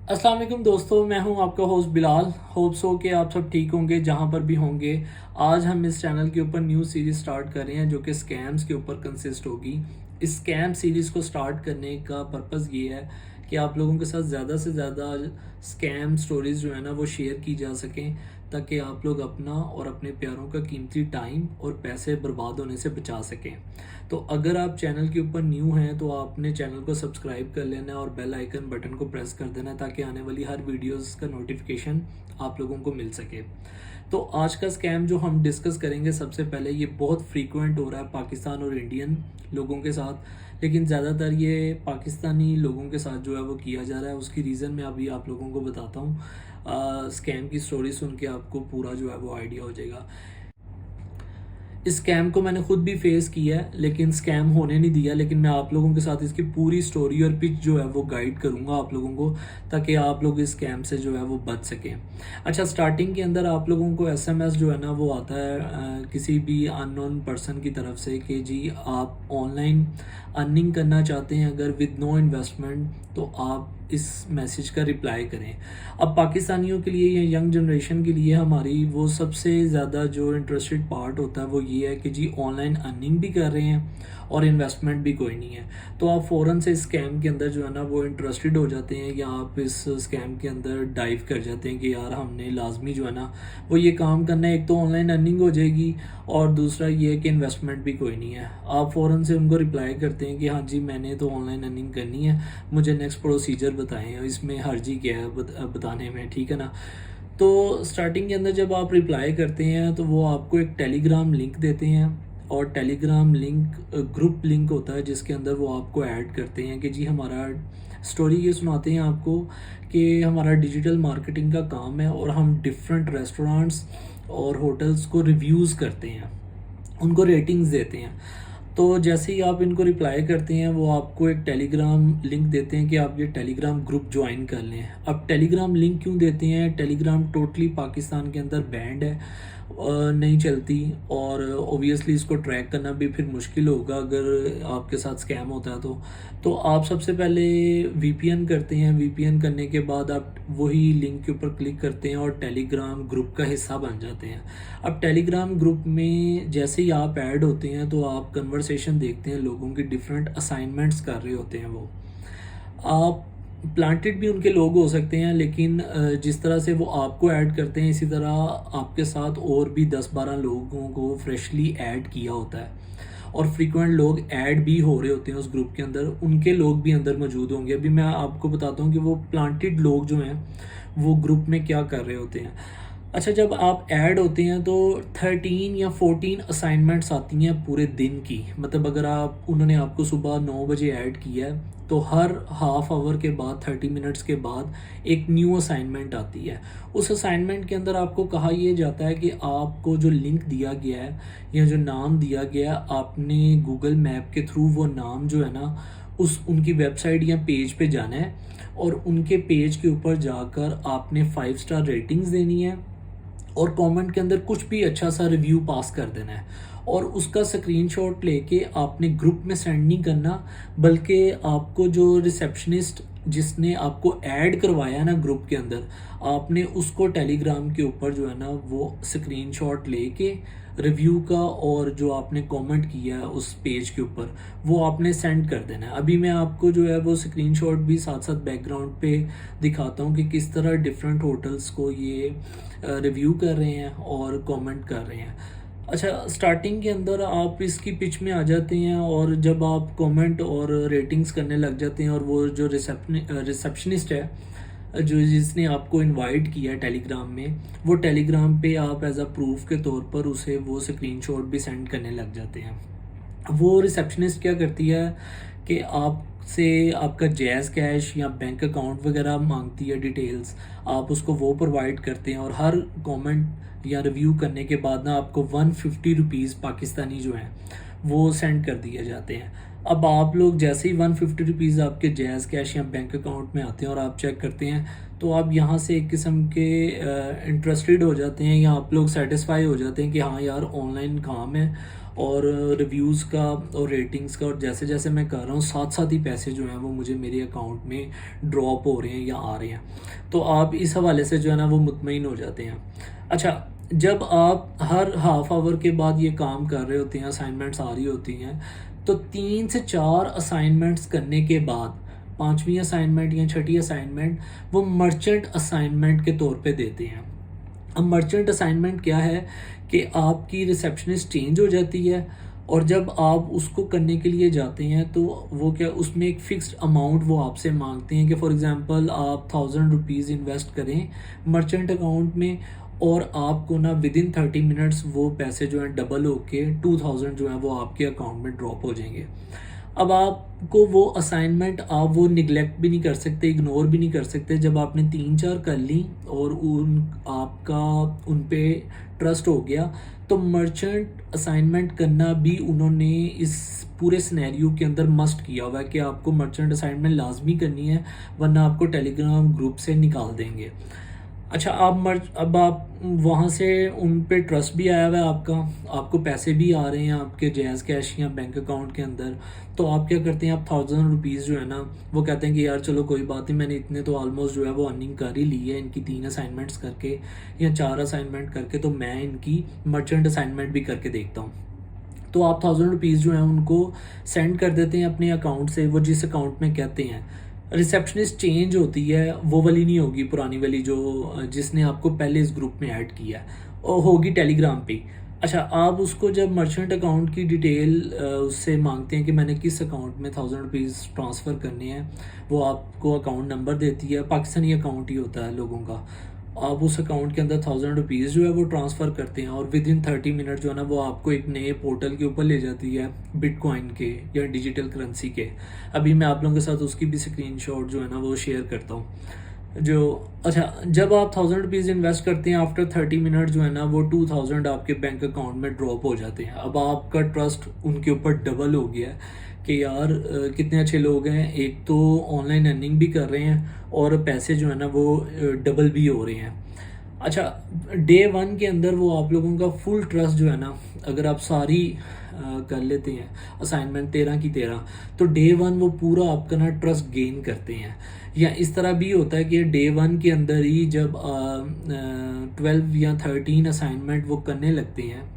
अस्सलाम वालेकुम दोस्तों, मैं हूं आपका होस्ट बिलाल। होप सो कि आप सब ठीक होंगे जहां पर भी होंगे। आज हम इस चैनल के ऊपर न्यू सीरीज़ स्टार्ट कर रहे हैं जो कि स्कैम्स के ऊपर कंसिस्ट होगी। इस स्कैम सीरीज़ को स्टार्ट करने का पर्पज़ ये है कि आप लोगों के साथ ज़्यादा से ज़्यादा स्कैम स्टोरीज़ जो है ना वो शेयर की जा सकें, ताकि आप लोग अपना और अपने प्यारों का कीमती टाइम और पैसे बर्बाद होने से बचा सकें। तो अगर आप चैनल के ऊपर न्यू हैं तो आपने चैनल को सब्सक्राइब कर लेना है और बेल आइकन बटन को प्रेस कर देना है, ताकि आने वाली हर वीडियोस का नोटिफिकेशन आप लोगों को मिल सके। तो आज का स्कैम जो हम डिस्कस करेंगे, सबसे पहले ये बहुत फ्रीक्वेंट हो रहा है पाकिस्तान और इंडियन लोगों के साथ, लेकिन ज़्यादातर ये पाकिस्तानी लोगों के साथ जो है वो किया जा रहा है। उसकी रीज़न मैं अभी आप लोगों को बताता हूँ। स्कैम की स्टोरी सुन के आपको पूरा जो है वो आइडिया हो जाएगा। इस स्कैम को मैंने खुद भी फेस किया है, लेकिन स्कैम होने नहीं दिया। लेकिन मैं आप लोगों के साथ इसकी पूरी स्टोरी और पिच जो है वो गाइड करूंगा आप लोगों को, ताकि आप लोग इस स्कैम से जो है वो बच सकें। अच्छा, स्टार्टिंग के अंदर आप लोगों को एसएमएस जो है ना वो आता है किसी भी अननोन पर्सन की तरफ से कि जी आप ऑनलाइन अर्निंग करना चाहते हैं अगर विद नो इन्वेस्टमेंट, तो आप इस मैसेज का रिप्लाई करें। अब पाकिस्तानियों के लिए या यंग जनरेशन के लिए हमारी वो सबसे ज़्यादा जो इंटरेस्टेड पार्ट होता है वो ये है कि जी ऑनलाइन अर्निंग भी कर रहे हैं और इन्वेस्टमेंट भी कोई नहीं है। तो आप फ़ौरन से स्कैम के अंदर जो है ना वो इंटरेस्टेड हो जाते हैं, या आप इस स्कैम के अंदर डाइव कर जाते हैं कि यार हमने लाजमी जो है ना वो ये काम करना है। एक तो ऑनलाइन अर्निंग हो जाएगी और दूसरा ये है कि इन्वेस्टमेंट भी कोई नहीं है। आप फ़ौरन से उनको रिप्लाई करते हैं कि हाँ जी मैंने तो ऑनलाइन अर्निंग करनी है, मुझे नेक्स्ट प्रोसीजर बताएं, इसमें हर्जी क्या है बताने में, ठीक है ना। तो स्टार्टिंग के अंदर जब आप रिप्लाई करते हैं तो वो आपको एक टेलीग्राम लिंक देते हैं, और टेलीग्राम लिंक ग्रुप लिंक होता है जिसके अंदर वो आपको ऐड करते हैं कि जी हमारा स्टोरी ये सुनाते हैं आपको कि हमारा डिजिटल मार्केटिंग का काम है और हम डिफरेंट रेस्टोरेंट्स और होटल्स को रिव्यूज़ करते हैं, उनको रेटिंग्स देते हैं। तो जैसे ही आप इनको रिप्लाई करते हैं वो आपको एक टेलीग्राम लिंक देते हैं कि आप ये टेलीग्राम ग्रुप ज्वाइन कर लें। अब टेलीग्राम लिंक क्यों देते हैं? टेलीग्राम टोटली पाकिस्तान के अंदर बैंड है, नहीं चलती, और ओबियसली इसको ट्रैक करना भी फिर मुश्किल होगा अगर आपके साथ स्कैम होता है। तो आप सबसे पहले वीपीएन करते हैं। वीपीएन करने के बाद आप वही लिंक के ऊपर क्लिक करते हैं और टेलीग्राम ग्रुप का हिस्सा बन जाते हैं। अब टेलीग्राम ग्रुप में जैसे ही आप ऐड होते हैं तो आप कन्वर्सेशन देखते हैं, लोगों की डिफरेंट असाइनमेंट्स कर रहे होते हैं वो। आप प्लांटेड भी उनके लोग हो सकते हैं, लेकिन जिस तरह से वो आपको ऐड करते हैं इसी तरह आपके साथ और भी 10-12 लोगों को फ्रेशली ऐड किया होता है, और फ्रीक्वेंट लोग ऐड भी हो रहे होते हैं उस ग्रुप के अंदर, उनके लोग भी अंदर मौजूद होंगे। अभी मैं आपको बताता हूँ कि वो प्लांटेड लोग जो हैं वो ग्रुप में क्या कर रहे होते हैं। अच्छा, जब आप ऐड होते हैं तो 13 या 14 असाइनमेंट्स आती हैं पूरे दिन की। मतलब अगर आप उन्होंने आपको सुबह 9 बजे ऐड किया है तो हर हाफ आवर के बाद 30 मिनट्स के बाद एक न्यू असाइनमेंट आती है। उस असाइनमेंट के अंदर आपको कहा यह जाता है कि आपको जो लिंक दिया गया है या जो नाम दिया गया है, आपने गूगल मैप के थ्रू वो नाम जो है ना उस उनकी वेबसाइट या पेज पे जाना है, और उनके पेज के ऊपर जाकर आपने 5 स्टार रेटिंग्स देनी है और कमेंट के अंदर कुछ भी अच्छा सा रिव्यू पास कर देना है, और उसका स्क्रीनशॉट लेके आपने ग्रुप में सेंड नहीं करना, बल्कि आपको जो रिसेप्शनिस्ट जिसने आपको ऐड करवाया ना ग्रुप के अंदर, आपने उसको टेलीग्राम के ऊपर जो है ना वो स्क्रीनशॉट लेके रिव्यू का और जो आपने कमेंट किया है उस पेज के ऊपर वो आपने सेंड कर देना है। अभी मैं आपको जो है वो स्क्रीनशॉट भी साथ साथ बैकग्राउंड पे दिखाता हूँ कि किस तरह डिफरेंट होटल्स को ये रिव्यू कर रहे हैं और कमेंट कर रहे हैं। अच्छा, स्टार्टिंग के अंदर आप इसकी पिच में आ जाते हैं, और जब आप कमेंट और रेटिंग्स करने लग जाते हैं और वो जो रिसेप्शनिस्ट है जो जिसने आपको इनवाइट किया है टेलीग्राम में, वो टेलीग्राम पे आप एज अ प्रूफ के तौर पर उसे वो स्क्रीनशॉट भी सेंड करने लग जाते हैं। वो रिसेप्शनिस्ट क्या करती है कि आपसे आपका जैज़ कैश या बैंक अकाउंट वगैरह मांगती है डिटेल्स, आप उसको वो प्रोवाइड करते हैं, और हर कमेंट या रिव्यू करने के बाद ना आपको 150 रुपीज़ पाकिस्तानी जो हैं वो सेंड कर दिए जाते हैं। अब आप लोग जैसे ही 150 रुपीज़ आपके जैज़ कैश या बैंक अकाउंट में आते हैं और आप चेक करते हैं, तो आप यहाँ से एक किस्म के इंटरेस्टेड हो जाते हैं, या आप लोग सेटिस्फाई हो जाते हैं कि हाँ यार ऑनलाइन काम है और रिव्यूज़ का और रेटिंग्स का, और जैसे जैसे मैं कर रहा हूँ साथ साथ ही पैसे जो हैं वो मुझे मेरे अकाउंट में ड्रॉप हो रहे हैं या आ रहे हैं। तो आप इस हवाले से जो है ना वो मुतमईन हो जाते हैं। अच्छा, जब आप हर हाफ आवर के बाद ये काम कर रहे होते हैं, असाइनमेंट्स आ रही होती हैं, तो 3 से 4 असाइनमेंट्स करने के बाद 5वीं असाइनमेंट या छठी असाइनमेंट वो मर्चेंट असाइनमेंट के तौर पे देते हैं। अब मर्चेंट असाइनमेंट क्या है कि आपकी रिसेप्शनिस्ट चेंज हो जाती है, और जब आप उसको करने के लिए जाते हैं तो वो क्या, उसमें एक फ़िक्स्ड अमाउंट वो आपसे मांगते हैं कि फ़ॉर एग्ज़ाम्पल आप 1000 रुपीज़ इन्वेस्ट करें मर्चेंट अकाउंट में, और आपको ना विदिन 30 मिनट्स वो पैसे जो हैं डबल होके 2000 जो है वो आपके अकाउंट में ड्रॉप हो जाएंगे। अब आपको वो असाइनमेंट आप वो निगलेक्ट भी नहीं कर सकते, इग्नोर भी नहीं कर सकते। जब आपने 3-4 कर ली और उन आपका उन पे ट्रस्ट हो गया, तो मर्चेंट असाइनमेंट करना भी उन्होंने इस पूरे सिनेरियो के अंदर मस्ट किया हुआ है कि आपको मर्चेंट असाइनमेंट लाजमी करनी है, वरना आपको टेलीग्राम ग्रुप से निकाल देंगे। अच्छा, अब आप वहाँ से उन पे ट्रस्ट भी आया हुआ है आपका, आपको पैसे भी आ रहे हैं आपके जैज़ कैश या बैंक अकाउंट के अंदर। तो आप क्या करते हैं, आप 1000 रुपीज़ जो है ना वो कहते हैं कि यार चलो कोई बात नहीं, मैंने इतने तो ऑलमोस्ट जो है वो अर्निंग कर ही ली है इनकी 3 असाइनमेंट्स करके या 4 असाइनमेंट करके, तो मैं इनकी मर्चेंट असाइनमेंट भी करके देखता हूँ। तो आप 1000 रुपीज़ जो हैं उनको सेंड कर देते हैं अपने अकाउंट से, वो जिस अकाउंट में कहते हैं। रिसेप्शनिस्ट चेंज होती है, वो वाली नहीं होगी पुरानी वाली जो जिसने आपको पहले इस ग्रुप में ऐड किया है, और होगी टेलीग्राम पे। अच्छा, आप उसको जब मर्चेंट अकाउंट की डिटेल उससे मांगते हैं कि मैंने किस अकाउंट में 1000 रुपीज़ ट्रांसफ़र करने हैं, वो आपको अकाउंट नंबर देती है, पाकिस्तानी अकाउंट ही होता है लोगों का। आप उस अकाउंट के अंदर 1000 रुपीज़ जो है वो ट्रांसफ़र करते हैं, और विद इन 30 मिनट जो है ना वो आपको एक नए पोर्टल के ऊपर ले जाती है, बिटकॉइन के या डिजिटल करेंसी के। अभी मैं आप लोगों के साथ उसकी भी स्क्रीनशॉट जो है ना वो शेयर करता हूँ। जो अच्छा, जब आप 1000 रुपीज़ इन्वेस्ट करते हैं, आफ्टर 30 मिनट जो है ना वो 2000 आपके बैंक अकाउंट में ड्रॉप हो जाते हैं। अब आपका ट्रस्ट उनके ऊपर डबल हो गया है कि यार कितने अच्छे लोग हैं, एक तो ऑनलाइन अर्निंग भी कर रहे हैं और पैसे जो है ना वो डबल भी हो रहे हैं। अच्छा, डे 1 के अंदर वो आप लोगों का फुल ट्रस्ट जो है ना, अगर आप सारी कर लेते हैं असाइनमेंट 13 की 13, तो डे 1 वो पूरा आपका ना ट्रस्ट गेन करते हैं। या इस तरह भी होता है कि डे 1 के अंदर ही जब 12 या 13 असाइनमेंट वो करने लगते हैं,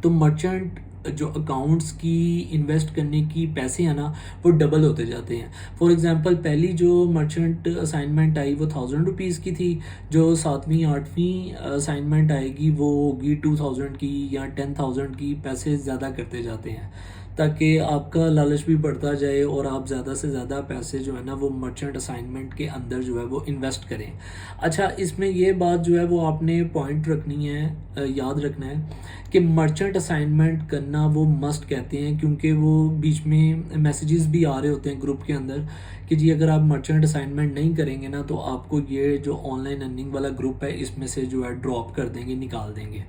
तो मर्चेंट जो अकाउंट्स की इन्वेस्ट करने की पैसे हैं ना वो डबल होते जाते हैं। फॉर एग्जांपल पहली जो मर्चेंट असाइनमेंट आई वो 1000 रुपीज़ की थी, जो 7वीं 8वीं असाइनमेंट आएगी वो होगी 2000 की या 10,000 की। पैसे ज़्यादा करते जाते हैं ताकि आपका लालच भी बढ़ता जाए और आप ज़्यादा से ज़्यादा पैसे जो है ना वो मर्चेंट असाइनमेंट के अंदर जो है वो इन्वेस्ट करें। अच्छा, इसमें ये बात जो है वो आपने पॉइंट रखनी है, याद रखना है कि मर्चेंट असाइनमेंट करना वो मस्ट कहते हैं, क्योंकि वो बीच में मैसेजेस भी आ रहे होते हैं ग्रुप के अंदर कि जी अगर आप मर्चेंट असाइनमेंट नहीं करेंगे ना तो आपको ये जो ऑनलाइन अर्निंग वाला ग्रुप है इसमें से जो है ड्रॉप कर देंगे, निकाल देंगे।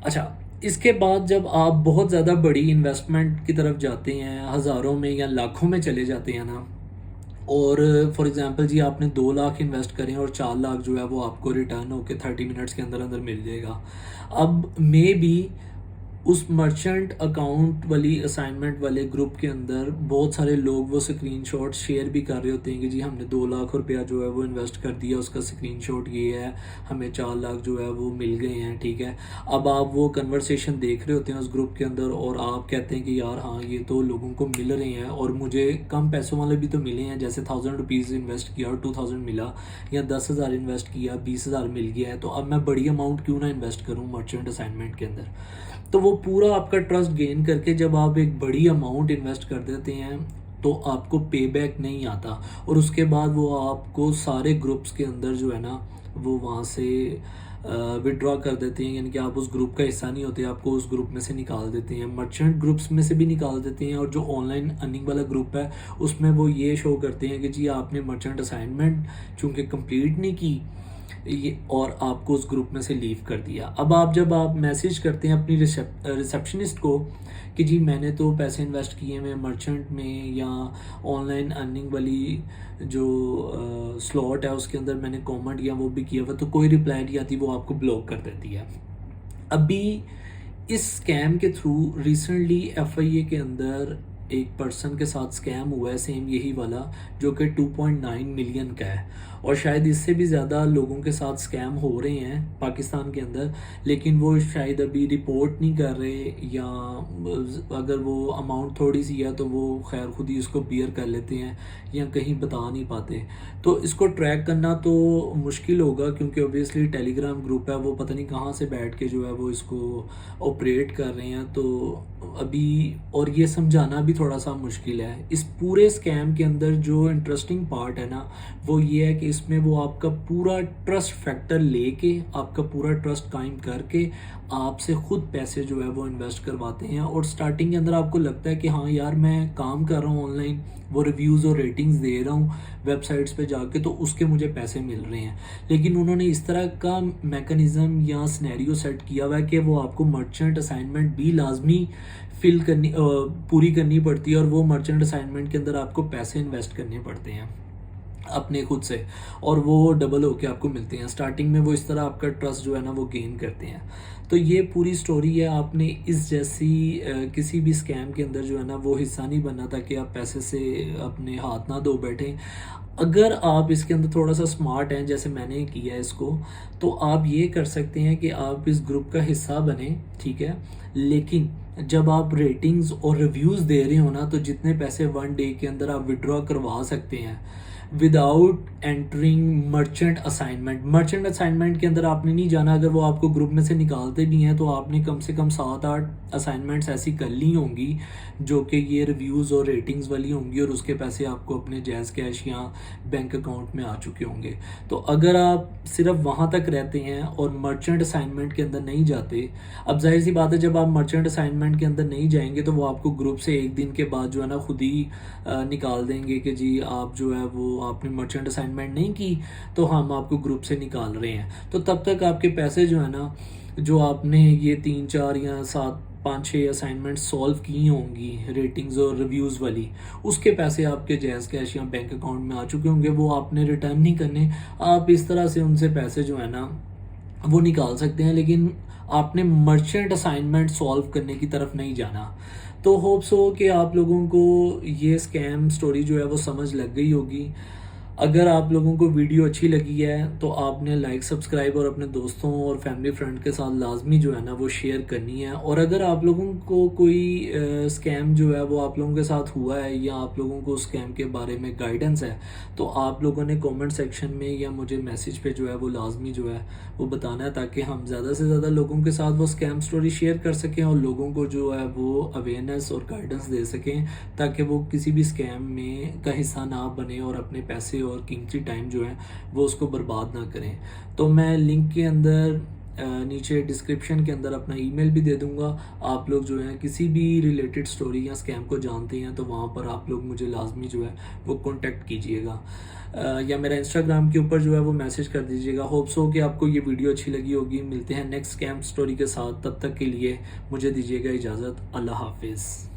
अच्छा, इसके बाद जब आप बहुत ज़्यादा बड़ी इन्वेस्टमेंट की तरफ जाते हैं, हज़ारों में या लाखों में चले जाते हैं ना, और फॉर एग्ज़ाम्पल जी आपने 2 लाख इन्वेस्ट करें और 4 लाख जो है वो आपको रिटर्न होके 30 मिनट्स के अंदर अंदर मिल जाएगा। अब मे बी उस मर्चेंट अकाउंट वाली असाइनमेंट वाले ग्रुप के अंदर बहुत सारे लोग वो स्क्रीनशॉट शेयर भी कर रहे होते हैं कि जी हमने 2 लाख रुपया जो है वो इन्वेस्ट कर दिया, उसका स्क्रीनशॉट ये है, हमें 4 लाख जो है वो मिल गए हैं, ठीक है। अब आप वो कन्वर्सेशन देख रहे होते हैं उस ग्रुप के अंदर और आप कहते हैं कि यार हाँ ये तो लोगों को मिल रहे हैं और मुझे कम पैसों वाले भी तो मिले हैं, जैसे 1000 रुपीज़ इन्वेस्ट किया और 2000 मिला, या 10,000 इन्वेस्ट किया 20,000 मिल गया है, तो अब मैं बड़ी अमाउंट क्यों ना इन्वेस्ट करूँ मर्चेंट असाइनमेंट के अंदर। तो वो पूरा आपका ट्रस्ट गेन करके जब आप एक बड़ी अमाउंट इन्वेस्ट कर देते हैं तो आपको पे बैक नहीं आता, और उसके बाद वो आपको सारे ग्रुप्स के अंदर जो है ना वो वहाँ से विड्रॉ कर देते हैं, यानी कि आप उस ग्रुप का हिस्सा नहीं होते, आपको उस ग्रुप में से निकाल देते हैं, मर्चेंट ग्रुप्स में से भी निकाल देते हैं। और जो ऑनलाइन अर्निंग वाला ग्रुप है उसमें वो ये शो करते हैं कि जी आपने मर्चेंट असाइनमेंट चूँकि कंप्लीट नहीं की ये, और आपको उस ग्रुप में से लीव कर दिया। अब आप जब आप मैसेज करते हैं अपनी रिसेप्शनिस्ट को कि जी मैंने तो पैसे इन्वेस्ट किए हैं मर्चेंट में या ऑनलाइन अर्निंग वाली जो स्लॉट है उसके अंदर मैंने कमेंट या वो भी किया हुआ, तो कोई रिप्लाई नहीं आती, वो आपको ब्लॉक कर देती है। अभी इस स्कैम के थ्रू रिसेंटली एफआईए के अंदर एक पर्सन के साथ स्कैम हुआ है, सेम यही वाला, जो कि 2.9 मिलियन का है, और शायद इससे भी ज़्यादा लोगों के साथ स्कैम हो रहे हैं पाकिस्तान के अंदर, लेकिन वो शायद अभी रिपोर्ट नहीं कर रहे, या अगर वो अमाउंट थोड़ी सी है तो वो खैर खुद ही उसको बियर कर लेते हैं या कहीं बता नहीं पाते। तो इसको ट्रैक करना तो मुश्किल होगा, क्योंकि ऑब्वियसली टेलीग्राम ग्रुप है, वो पता नहीं कहाँ से बैठ के जो है वो इसको ऑपरेट कर रहे हैं। तो अभी और ये समझाना भी थोड़ा सा मुश्किल है। इस पूरे स्कैम के अंदर जो इंटरेस्टिंग पार्ट है ना, वो ये है कि इसमें वो आपका पूरा ट्रस्ट फैक्टर लेके, आपका पूरा ट्रस्ट कायम करके आपसे खुद पैसे जो है वो इन्वेस्ट करवाते हैं। और स्टार्टिंग के अंदर आपको लगता है कि हाँ यार मैं काम कर रहा हूँ ऑनलाइन, वो रिव्यूज़ और रेटिंग्स दे रहा हूँ वेबसाइट्स पे जाके, तो उसके मुझे पैसे मिल रहे हैं। लेकिन उन्होंने इस तरह का मैकेनिज़्म या सिनेरियो सेट किया हुआ है कि वो आपको मर्चेंट असाइनमेंट भी लाजमी पूरी करनी पड़ती है, और वो मर्चेंट असाइनमेंट के अंदर आपको पैसे इन्वेस्ट करने पड़ते हैं अपने खुद से, और वो डबल होके आपको मिलते हैं। स्टार्टिंग में वो इस तरह आपका ट्रस्ट जो है ना वो गेन करते हैं। तो ये पूरी स्टोरी है। आपने इस जैसी किसी भी स्कैम के अंदर जो है ना वो हिस्सा नहीं बनना, ताकि आप पैसे से अपने हाथ ना धो बैठें। अगर आप इसके अंदर थोड़ा सा स्मार्ट हैं, जैसे मैंने किया है इसको, तो आप ये कर सकते हैं कि आप इस ग्रुप का हिस्सा बने, ठीक है, लेकिन जब आप रेटिंग्स और रिव्यूज़ दे रहे हो ना, तो जितने पैसे 1 डे के अंदर आप विड्रॉ करवा सकते हैं without entering merchant assignment. Merchant assignment के अंदर आपने नहीं जाना। अगर वो आपको ग्रुप में से निकालते भी हैं तो आपने कम से कम 7-8 असाइनमेंट्स ऐसी कर ली होंगी जो कि ये रिव्यूज़ और रेटिंग्स वाली होंगी, और उसके पैसे आपको अपने जैज़ कैश या बैंक अकाउंट में आ चुके होंगे। तो अगर आप सिर्फ वहाँ तक रहते हैं और मर्चेंट असाइनमेंट के अंदर नहीं जाते, अब जाहिर सी बात है जब आप मर्चेंट असाइनमेंट के अंदर नहीं जाएंगे तो वो आपको ग्रुप से एक दिन के बाद जो है ना खुद ही निकाल देंगे कि जी आप जो है वो आपने मर्चेंट असाइनमेंट नहीं की, तो हम आपको ग्रुप से निकाल रहे हैं। तो तब तक आपके पैसे जो है ना, जो आपने ये 3-4 या 7-5-6 असाइनमेंट सॉल्व की होंगी रेटिंग्स और रिव्यूज़ वाली, उसके पैसे आपके जैज़ कैश या बैंक अकाउंट में आ चुके होंगे। वो आपने रिटर्न नहीं करने। आप इस तरह से उनसे पैसे जो है ना वो निकाल सकते हैं, लेकिन आपने मर्चेंट असाइनमेंट सॉल्व करने की तरफ नहीं जाना। तो होप्स हो कि आप लोगों को ये स्कैम स्टोरी जो है वो समझ लग गई होगी। अगर आप लोगों को वीडियो अच्छी लगी है तो आपने लाइक, सब्सक्राइब और अपने दोस्तों और फैमिली फ्रेंड के साथ लाजमी जो है ना वो शेयर करनी है। और अगर आप लोगों को कोई स्कैम जो है वो आप लोगों के साथ हुआ है, या आप लोगों को स्कैम के बारे में गाइडेंस है, तो आप लोगों ने कमेंट सेक्शन में या मुझे मैसेज पे जो है वो लाजमी जो है वो बताना है, ताकि हम ज़्यादा से ज़्यादा लोगों के साथ वो स्कैम स्टोरी शेयर कर सकें और लोगों को जो है वो अवेयरनेस और गाइडेंस दे सकें, ताकि वो किसी भी स्कैम में का हिस्सा ना बने और अपने पैसे और कीमती टाइम जो है वो उसको बर्बाद ना करें। तो मैं लिंक के अंदर नीचे डिस्क्रिप्शन के अंदर अपना ईमेल भी दे दूंगा। आप लोग जो है किसी भी रिलेटेड स्टोरी या स्कैम को जानते हैं तो वहाँ पर आप लोग मुझे लाजमी जो है वो कांटेक्ट कीजिएगा, या मेरा इंस्टाग्राम के ऊपर जो है वो मैसेज कर दीजिएगा। होप्स हो कि आपको ये वीडियो अच्छी लगी होगी। मिलते हैं नेक्स्ट स्कैम स्टोरी के साथ, तब तक के लिए मुझे दीजिएगा इजाज़त। अल्लाह हाफिज़।